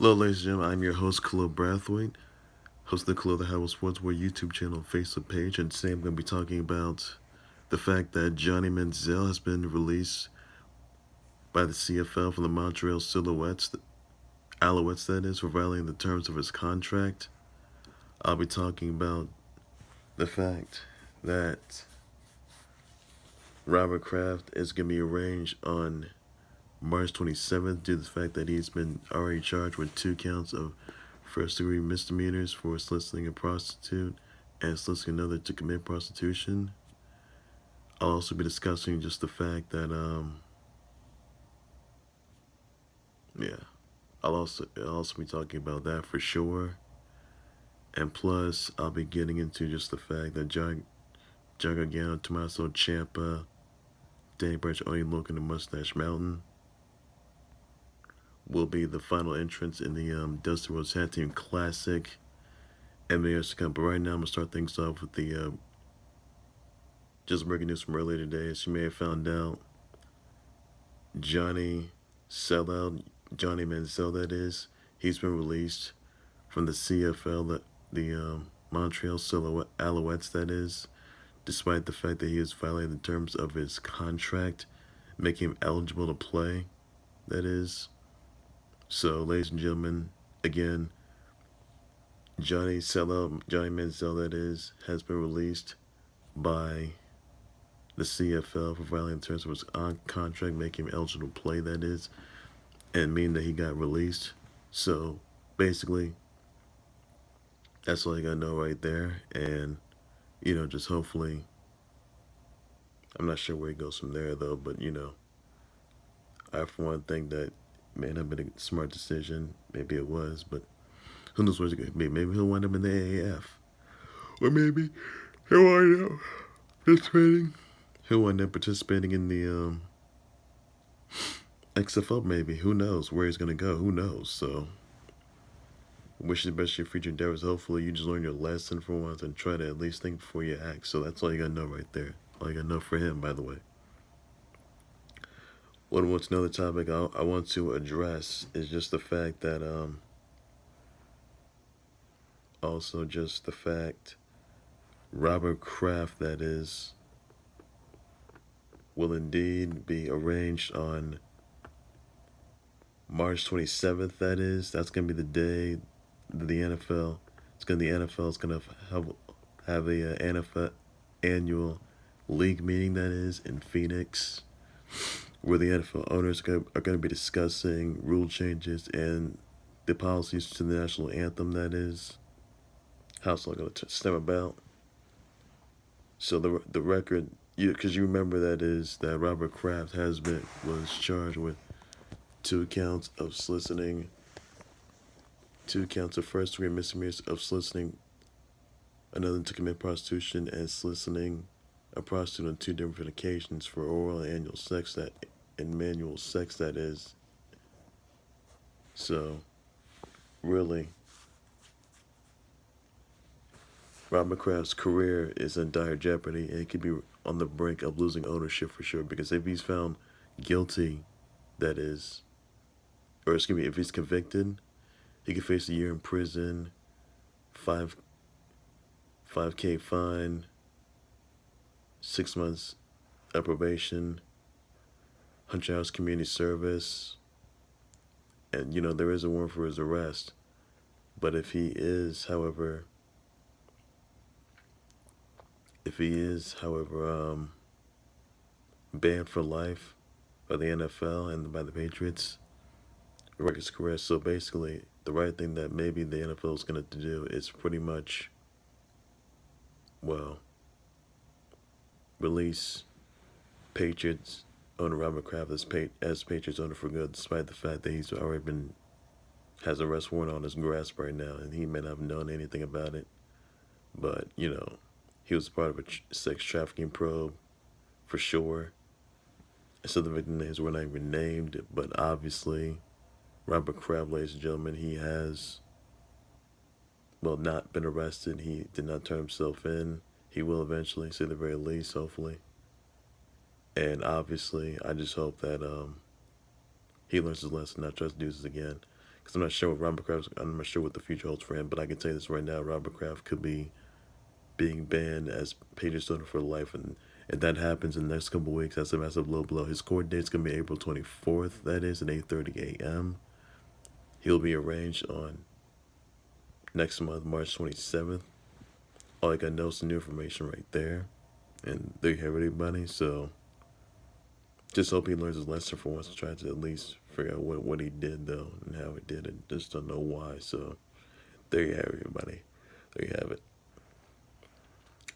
Hello, ladies and gentlemen. I'm your host, Khalil Brathwaite, host of the Khalil the Howell Sports War YouTube channel and Facebook page. And today I'm going to be talking about the fact that Johnny Manziel has been released by the CFL from the Montreal Alloutes, that is, for violating the terms of his contract. I'll be talking about the fact that Robert Kraft is going to be arraigned on March 27th due to the fact that he's been already charged with 2 counts of first-degree misdemeanors for soliciting a prostitute and soliciting another to commit prostitution. I'll also be discussing just the fact that, I'll also be talking about that for sure. And plus, I'll be getting into just the fact that Gargano, Tommaso, Ciampa, Burch, Oney, Lorcan, and Moustache Mountain will be the final entrance in the Dusty Rhodes Tag Team Classic and years to come. But right now, I'm going to start things off with the just breaking news from earlier today. As you may have found out, Johnny Manziel, that is, he's been released from the CFL, the Montreal Alloutes, that is, despite the fact that he has violated the terms of his contract, making him eligible to play, that is. So, ladies and gentlemen, again, Johnny Manziel, that is, has been released by the CFL for violating the terms of his contract, making him eligible to play, that is, and meaning that he got released. So, basically, that's all you gotta know right there. And, just hopefully, I'm not sure where he goes from there, though, but, I, for one, think that may not have been a smart decision. Maybe it was, but who knows where it's going to be. Maybe he'll wind up in the AAF. Or maybe he'll wind up participating. He'll wind up participating in the XFL, maybe. Who knows where he's going to go? Who knows? So, wish you the best for your future endeavors. Hopefully, you just learn your lesson for once and try to at least think before you act. So, that's all you got to know right there. All you got to know for him, by the way. What's another topic I want to address is just the fact that, also just the fact Robert Kraft, that is, will indeed be arraigned on March 27th, that is. That's going to be the day that the NFL is going to have a NFL annual league meeting, that is, in Phoenix, where the NFL owners are going to be discussing rule changes and the policies to the national anthem, that is. How it's all going to stem about. So the record, because you remember that is that Robert Kraft was charged with 2 counts of soliciting, 2 counts of first-degree misdemeanors of soliciting another to commit prostitution and soliciting a prostitute on 2 different occasions for oral and manual sex, that is. So, really, Robert Kraft's career is in dire jeopardy, and he could be on the brink of losing ownership for sure, because if he's found guilty, that is, or excuse me, if he's convicted, he could face a year in prison, $5K fine, 6 months of probation, 100 hours community service, and, there is a warrant for his arrest. But if he is, however, banned for life by the NFL and by the Patriots, record's career. So basically, the right thing that maybe the NFL is going to do is pretty much, release Patriots owner Robert Kraft as Patriots owner for good, despite the fact that he's already has an arrest warrant on his grasp right now, and he may not have known anything about it. But, he was part of a sex trafficking probe, for sure. So the victim names were not even named, but obviously, Robert Kraft, ladies and gentlemen, he has, not been arrested. He did not turn himself in. He will eventually, say the very least, hopefully. And obviously, I just hope that he learns his lesson, not tries to do this again. Because I'm not sure what Robert Kraft. I'm not sure what the future holds for him. But I can tell you this right now: Robert Kraft could be being banned as Patriots owner for life, and if that happens in the next couple of weeks, that's a massive low blow. His court date's gonna be April 24th. That is at 8:30 a.m. He'll be arraigned on next month, March 27th. All I got know is the new information right there, and there you have it, everybody. So just hope he learns his lesson for once, to try to at least figure out what he did though and how he did it. Just don't know why. So there you have it, everybody. There you have it.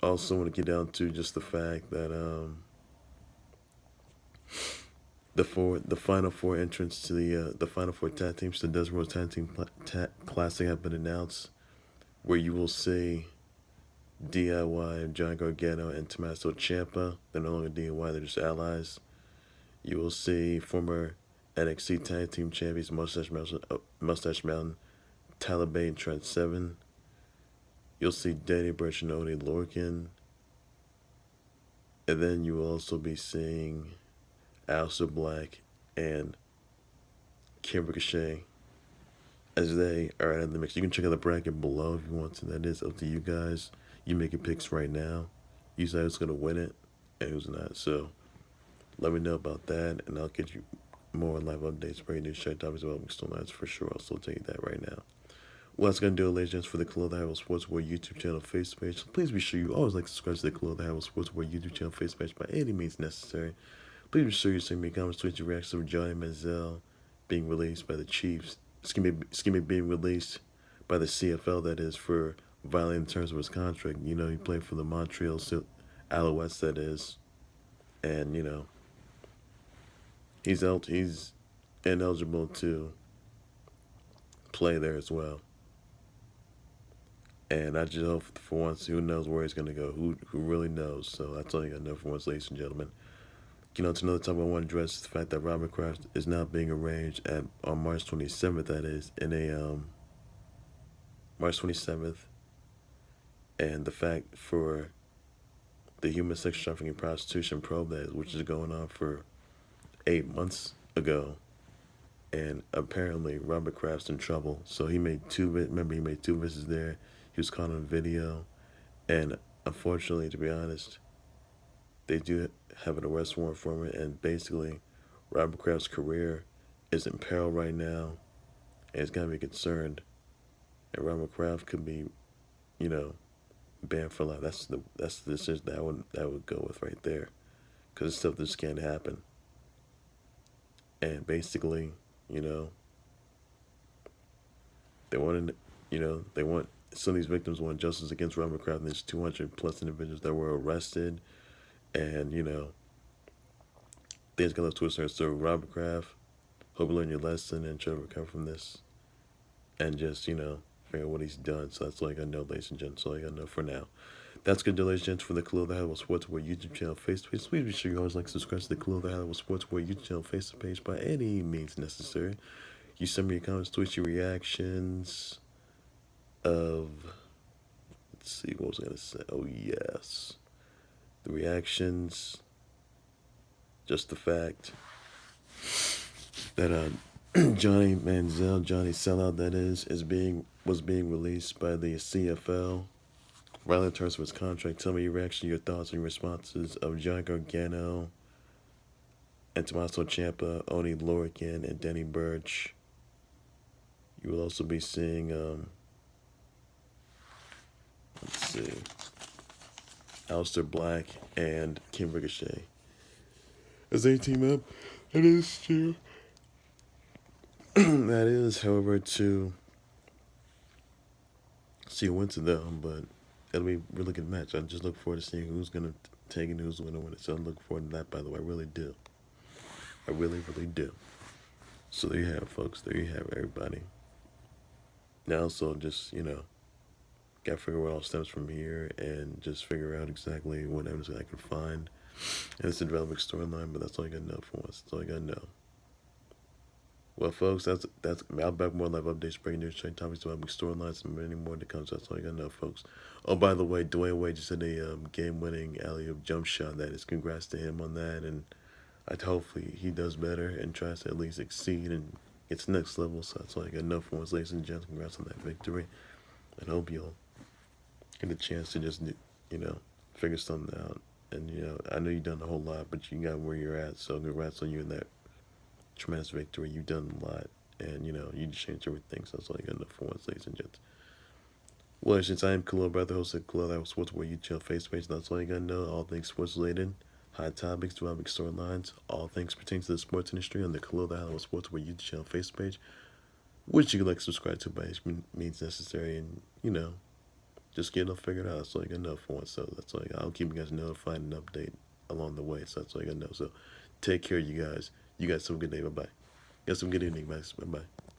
Also, want to get down to just the fact that the final four entrants to the final four tag teams to the Desert Rhodes Tag Team Classic have been announced, where you will see DIY, John Gargano, and Tommaso Ciampa. They're no longer DIY; they're just allies. You will see former NXT Tag Team Champions Moustache Mountain, Bate, and Trent 7. You'll see Danny Burch and Oney Lorcan. And then you will also be seeing Aleister Black and Ricochet as they are out of the mix. You can check out the bracket below if you want to. That is up to you guys. You make your picks right now. You decide who's going to win it and who's not. So let me know about that, and I'll get you more live updates, breaking news, share topics about storylines for sure. I'll still tell you that right now. Well, that's going to do it, ladies and gents, for the Khalil the Highway Sportswear YouTube channel Facebook page. Please be sure you always like to subscribe to the Khalil the Highway Sportswear YouTube channel Facebook page by any means necessary. Please be sure you send me comments, tweets, your reactions to Johnny Manziel being released by the Chiefs. Being released by the CFL, that is, for violating the terms of his contract. You know, he played for the Montreal Alloutes, that is. And, you know, he's ineligible to play there as well. And I just hope for once, who knows where he's going to go? Who really knows? So that's all you got to know for once, ladies and gentlemen. You know, to another topic I want to address is the fact that Robert Kraft is now being arraigned on March 27th, that is, in a March 27th. And the fact for the human sex trafficking and prostitution probe, that, which is going on for 8 months ago. And apparently Robert Kraft's in trouble. So he made two visits there. He was caught on video, and unfortunately, to be honest, they do have an arrest warrant for him, and basically, Robert Kraft's career is in peril right now, and it's got to be concerned. And Robert Kraft could be, you know, banned for life. That's the decision that I would go with right there, because stuff just can't happen. And basically, you know, they want. Some of these victims want justice against Robert Kraft, and there's 200 plus individuals that were arrested, and, you know, things got left to a certain. So Robert Kraft, hope you learn your lesson and try to recover from this, and just, you know, figure out what he's done. So that's all I got to know, ladies and gentlemen. That's all I got to know for now. That's good, ladies and gents, for the Khalil the Highway Sportswear YouTube channel Facebook page. Please be sure you always like to subscribe to the Khalil the Highway Sportswear YouTube channel Facebook page by any means necessary. You send me your comments, tweets, your reactions of, let's see, what was I going to say? Oh, yes. The reactions, just the fact that Johnny Manziel, Johnny Sellout, that is was being released by the CFL. Violating terms of his contract. Tell me your reaction, your thoughts, and your responses of John Gargano and Tommaso Ciampa, Oney Lorcan, and Danny Burch. You will also be seeing, let's see, Aleister Black and Ricochet as they team up. That is true. That is, however, to see who wins it though, but it'll be a really good match. I just look forward to seeing who's going to take it and who's going to win it. So I'm looking forward to that, by the way. I really do. I really, really do. So there you have it, folks. There you have it, everybody. Now, so just, you know, got to figure out what all stems from here and just figure out exactly what evidence I can find. And it's a developing storyline, but that's all you got to know for once. That's all you got to know. Well, folks, that's I'll back more live updates, breaking news, trade topics, developing storylines, and many more to come. So that's all you got to know, folks. Oh, by the way, Dwayne Wade just had a game-winning alley-oop jump shot. That is, congrats to him on that, and hopefully he does better and tries to at least exceed and it's next level. So that's all I got enough for once, ladies and gentlemen. Congrats on that victory. And hope you'll get a chance to just, figure something out. And, I know you've done a whole lot, but you got where you're at. So congrats on you in that tremendous victory. You've done a lot. And, you just changed everything. So that's all I got enough for once, ladies and gents. Well, since I am Khalil, brother, host of Khalil, that was Sports Where You Chill face page. That's all you gotta know. All things sports related, hot topics, dynamic storylines, all things pertaining to the sports industry on the Khalil the Sports Where You Chill face page, which you can subscribe to by any means necessary, and just get it all figured out. That's all you gotta know for once. So that's all I'll keep you guys notified and update along the way. So that's all you gotta know. So take care, you guys. You guys have a good day. Bye bye. You guys have a good evening, guys. Bye bye.